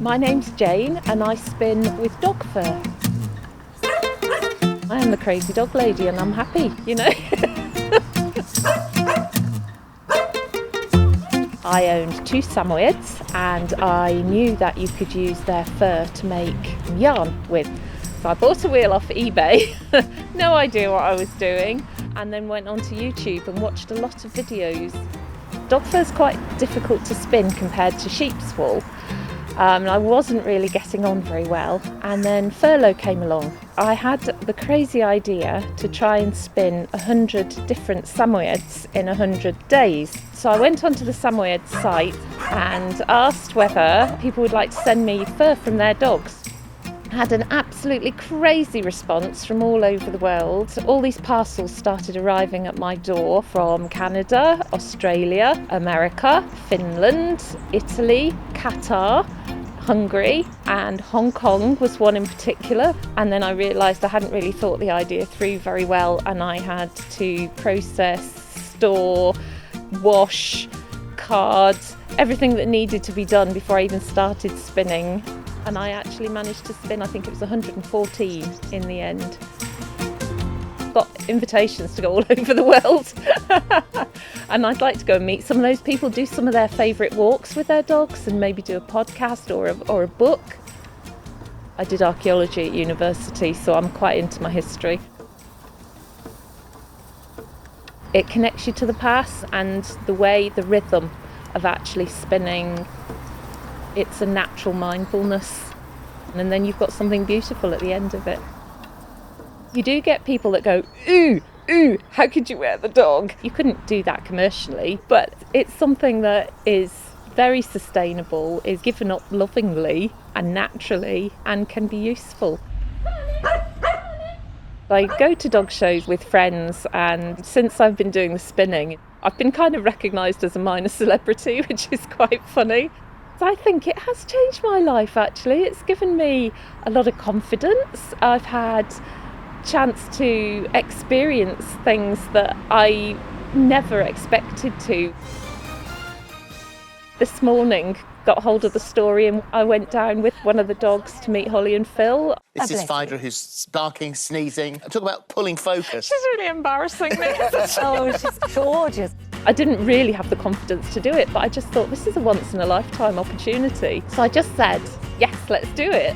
My name's Jane and I spin with dog fur. I am the crazy dog lady and I'm happy, you know. I owned 2 Samoyeds and I knew that you could use their fur to make yarn with. So I bought a wheel off eBay, no idea what I was doing, and then went onto YouTube and watched a lot of videos. Dog fur is quite difficult to spin compared to sheep's wool. I wasn't really getting on very well, and then furlough came along. I had the crazy idea to try and spin 100 different Samoyeds in 100 days. So I went onto the Samoyed site and asked whether people would like to send me fur from their dogs. I had an absolutely crazy response from all over the world. All these parcels started arriving at my door from Canada, Australia, America, Finland, Italy, Qatar, Hungary, and Hong Kong was one in particular. And then I realised I hadn't really thought the idea through very well, and I had to process, store, wash, card, everything that needed to be done before I even started spinning. And I actually managed to spin, I think it was 114 in the end. Got invitations to go all over the world. And I'd like to go and meet some of those people, do some of their favourite walks with their dogs, and maybe do a podcast or a book. I did archaeology at university, so I'm quite into my history. It connects you to the past and the rhythm of actually spinning. It's a natural mindfulness, and then you've got something beautiful at the end of it. You do get people that go, ooh, ooh, how could you wear the dog? You couldn't do that commercially, but it's something that is very sustainable, is given up lovingly and naturally, and can be useful. I go to dog shows with friends, and since I've been doing the spinning, I've been kind of recognised as a minor celebrity, which is quite funny. I think it has changed my life actually. It's given me a lot of confidence. I've had chance to experience things that I never expected to. This morning got hold of the story and I went down with one of the dogs to meet Holly and Phil. This is Phaedra who's barking, sneezing. Talk about pulling focus. She's really embarrassing me. Oh, she's gorgeous. I didn't really have the confidence to do it, but I just thought this is a once-in-a-lifetime opportunity. So I just said, yes, let's do it.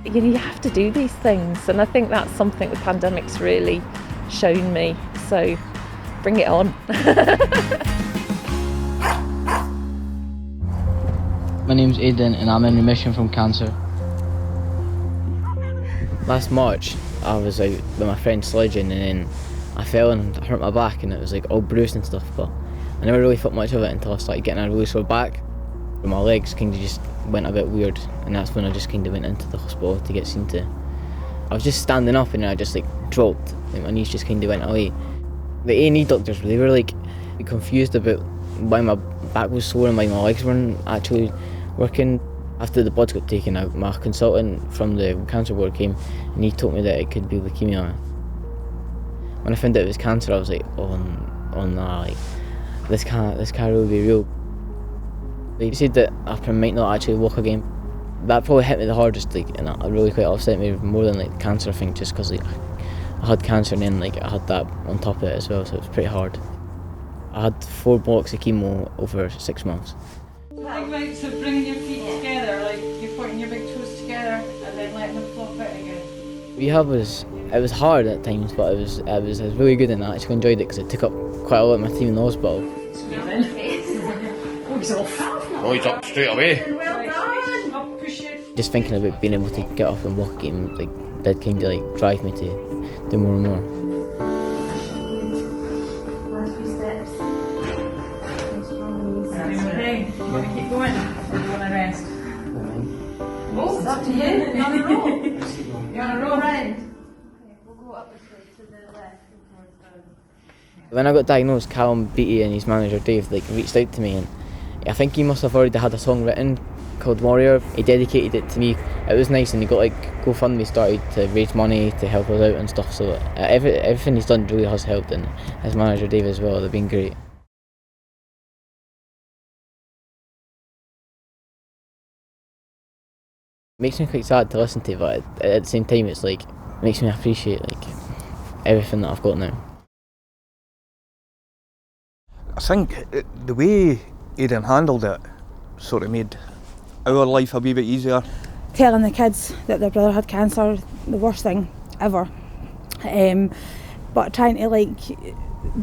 You have to do these things, and I think that's something the pandemic's really shown me. So bring it on. My name's Aidan and I'm in remission from cancer. Last March, I was out with my friend sledging and then I fell and hurt my back and it was like all bruised and stuff, but I never really thought much of it until I started getting a really sore back. My legs kind of just went a bit weird, and that's when I just kind of went into the hospital to get seen to. I was just standing up and then I just like dropped, like my knees just kind of went away. The A&E doctors, they were like confused about why my back was sore and why my legs weren't actually working. After the bloods got taken out, my consultant from the cancer ward came and he told me that it could be leukemia. When I found out it was cancer, I was like, oh nah, like, this can't really be real. They said that I might not actually walk again. That probably hit me the hardest, like, and it really quite upset me more than like the cancer thing, just because like, I had cancer and then like I had that on top of it as well, so it was pretty hard. I had 4 blocks of chemo over 6 months. Right, so bringing your feet together, like you're putting your big toes together and then letting them flop out again. Rehab was hard at times, but it was really good, and I actually enjoyed it because it took up quite a lot of my time in the hospital. Oh, he's up straight away. Well done. Up, push it. Just thinking about being able to get up and walk again, like, did kind of like drive me to do more and more. Last few steps. Okay, you want to keep going or do you want to rest? Oh, it's up to you. You want to roll? You want to roll? Okay, we'll go up this way to the left and towards down. When I got diagnosed, Callum Beattie and his manager Dave like reached out to me, and I think he must have already had a song written called Warrior. He dedicated it to me. It was nice, and he got like GoFundMe started to raise money to help us out and stuff. So everything he's done really has helped, and his manager Dave as well. They've been great. Makes me quite sad to listen to, but at the same time, it's like makes me appreciate like everything that I've got now. I think the way Aidan handled it sort of made our life a wee bit easier. Telling the kids that their brother had cancer, the worst thing ever. But trying to like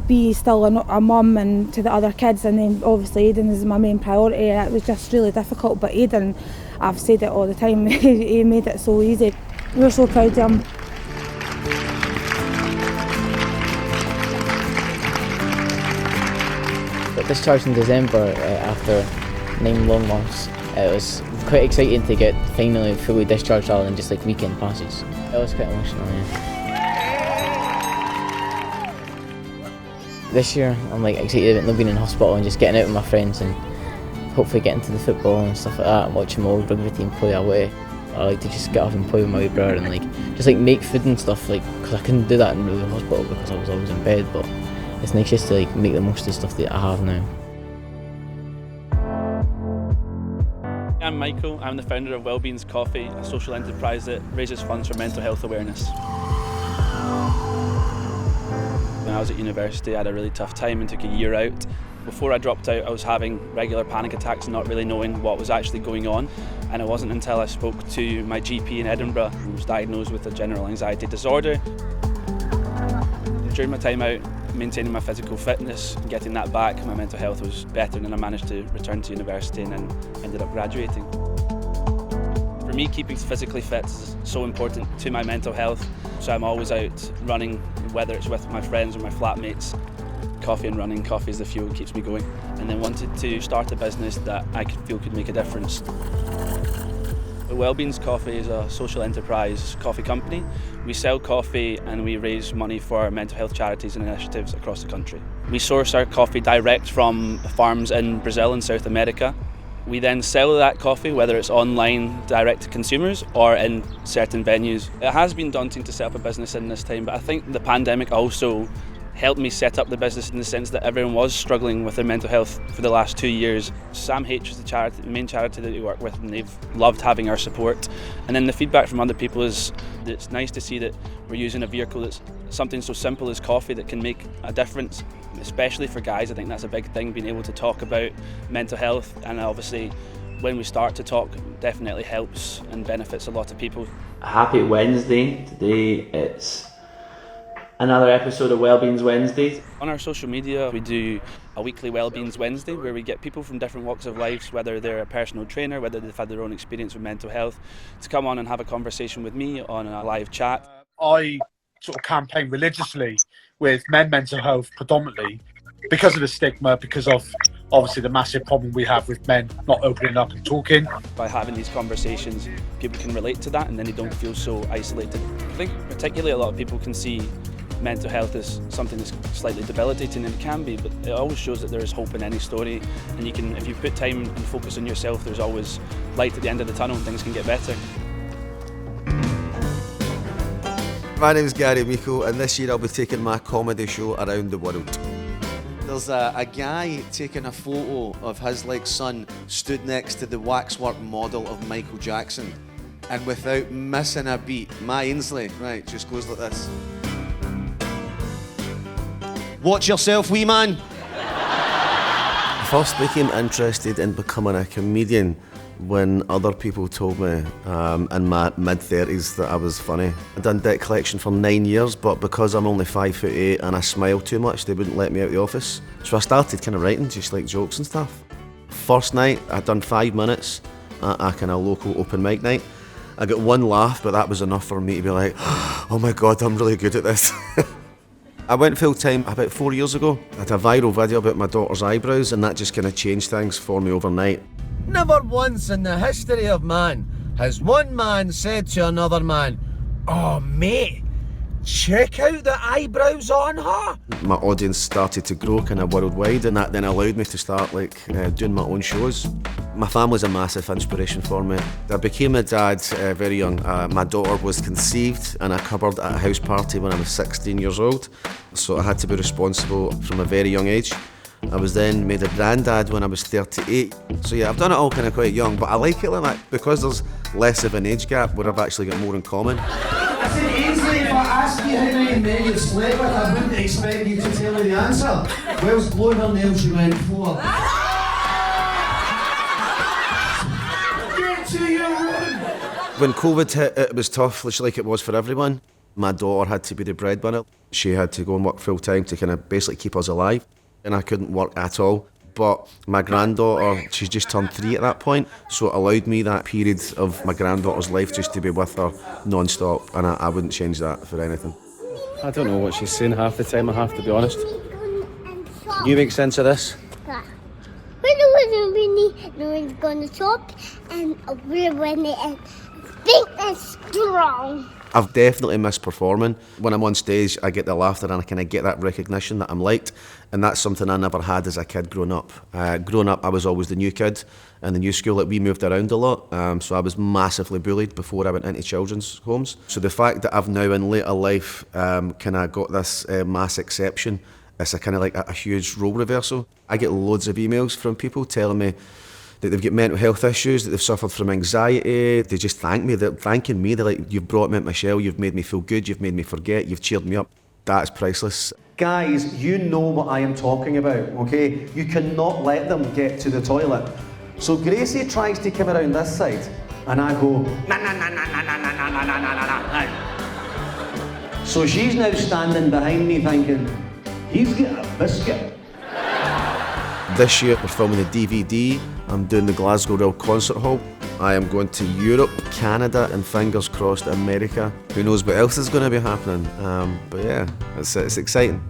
be still a mum and to the other kids, and then obviously Aidan is my main priority. It was just really difficult, but Aidan, I've said it all the time, he made it so easy. We're so proud of him. Got discharged in December after 9 long months. It was quite exciting to get finally fully discharged rather than just like weekend passes. It was quite emotional, yeah. This year I'm like excited about not being in hospital and just getting out with my friends and hopefully getting to the football and stuff like that and watching my old rugby team play away. I like to just get up and play with my wee brother and like just like make food and stuff, like because I couldn't do that in the hospital because I was always in bed, but it's nice just to like make the most of the stuff that I have now. I'm Michael. I'm the founder of Wellbeings Coffee, a social enterprise that raises funds for mental health awareness. When I was at university, I had a really tough time and took a year out. Before I dropped out, I was having regular panic attacks and not really knowing what was actually going on. And it wasn't until I spoke to my GP in Edinburgh, who was diagnosed with a general anxiety disorder. During my time out, maintaining my physical fitness and getting that back, my mental health was better, and I managed to return to university and then ended up graduating. For me, keeping physically fit is so important to my mental health, so I'm always out running, whether it's with my friends or my flatmates. Coffee and running, coffee is the fuel that keeps me going, and then wanted to start a business that I feel could make a difference. Wellbeings Coffee is a social enterprise coffee company. We sell coffee and we raise money for mental health charities and initiatives across the country. We source our coffee direct from farms in Brazil and South America. We then sell that coffee, whether it's online, direct to consumers, or in certain venues. It has been daunting to set up a business in this time, but I think the pandemic also helped me set up the business in the sense that everyone was struggling with their mental health for the last 2 years. Sam H is the main charity that we work with, and they've loved having our support. And then the feedback from other people is that it's nice to see that we're using a vehicle that's something so simple as coffee that can make a difference, especially for guys. I think that's a big thing, being able to talk about mental health, and obviously when we start to talk, it definitely helps and benefits a lot of people. Happy Wednesday. Today it's another episode of Wellbeings Wednesdays. On our social media, we do a weekly Wellbeings Wednesday where we get people from different walks of life, whether they're a personal trainer, whether they've had their own experience with mental health, to come on and have a conversation with me on a live chat. I sort of campaign religiously with mental health predominantly because of the stigma, because of obviously the massive problem we have with men not opening up and talking. By having these conversations, people can relate to that and then they don't feel so isolated. I think particularly a lot of people can see mental health is something that's slightly debilitating, and it can be, but it always shows that there is hope in any story, and you can, if you put time and focus on yourself, there's always light at the end of the tunnel and things can get better. My name's Gary Meikle, and this year I'll be taking my comedy show around the world. There's a guy taking a photo of his son stood next to the waxwork model of Michael Jackson, and without missing a beat, my Ainsley, right, just goes like this. Watch yourself, wee man. I first became interested in becoming a comedian when other people told me in my mid-30s that I was funny. I'd done debt collection for 9 years, but because I'm only 5'8" and I smile too much, they wouldn't let me out of the office. So I started kind of writing just like jokes and stuff. First night, I'd done 5 minutes at a kind of local open mic night. I got 1 laugh, but that was enough for me to be like, oh my God, I'm really good at this. I went full-time about 4 years ago. I had a viral video about my daughter's eyebrows, and that just kind of changed things for me overnight. Never once in the history of man has one man said to another man, "Oh mate, check out the eyebrows on her." My audience started to grow kind of worldwide, and that then allowed me to start doing my own shows. My family's a massive inspiration for me. I became a dad very young. My daughter was conceived in a cupboard at a house party when I was 16 years old, so I had to be responsible from a very young age. I was then made a granddad when I was 38. So yeah, I've done it all kind of quite young, but I like it like that because there's less of an age gap where I've actually got more in common. I said, Ainsley, if I asked you how many men you've slept with, I wouldn't expect you to tell me the answer. Whilst blowing her nails, she went, 4. Get to your room! When COVID hit, it was tough, just like it was for everyone. My daughter had to be the breadwinner. She had to go and work full time to kind of basically keep us alive. And I couldn't work at all. But my granddaughter, she's just turned 3 at that point, so it allowed me that period of my granddaughter's life just to be with her non-stop, and I wouldn't change that for anything. I don't know what she's saying half the time, I have to be honest. Can you make sense of this? No one's gonna stop, and we're winning and big and strong. I've definitely missed performing. When I'm on stage, I get the laughter and I kind of get that recognition that I'm liked, and that's something I never had as a kid growing up. Growing up, I was always the new kid in the new school. Like, we moved around a lot, so I was massively bullied before I went into children's homes. So the fact that I've now in later life kind of got this mass exception, it's a kind of like a huge role reversal. I get loads of emails from people telling me that they've got mental health issues, that they've suffered from anxiety. They just thank me, they're thanking me. They're like, you've brought me out my shell, you've made me feel good, you've made me forget, you've cheered me up. That's priceless. Guys, you know what I am talking about, okay? You cannot let them get to the toilet. So Gracie tries to come around this side, and I go, na na na na na na na na na na na na. So she's now standing behind me thinking, he's got a biscuit. This year we're filming a DVD. I'm doing the Glasgow Rail Concert Hall. I am going to Europe, Canada, and fingers crossed America. Who knows what else is going to be happening? But yeah, it's exciting.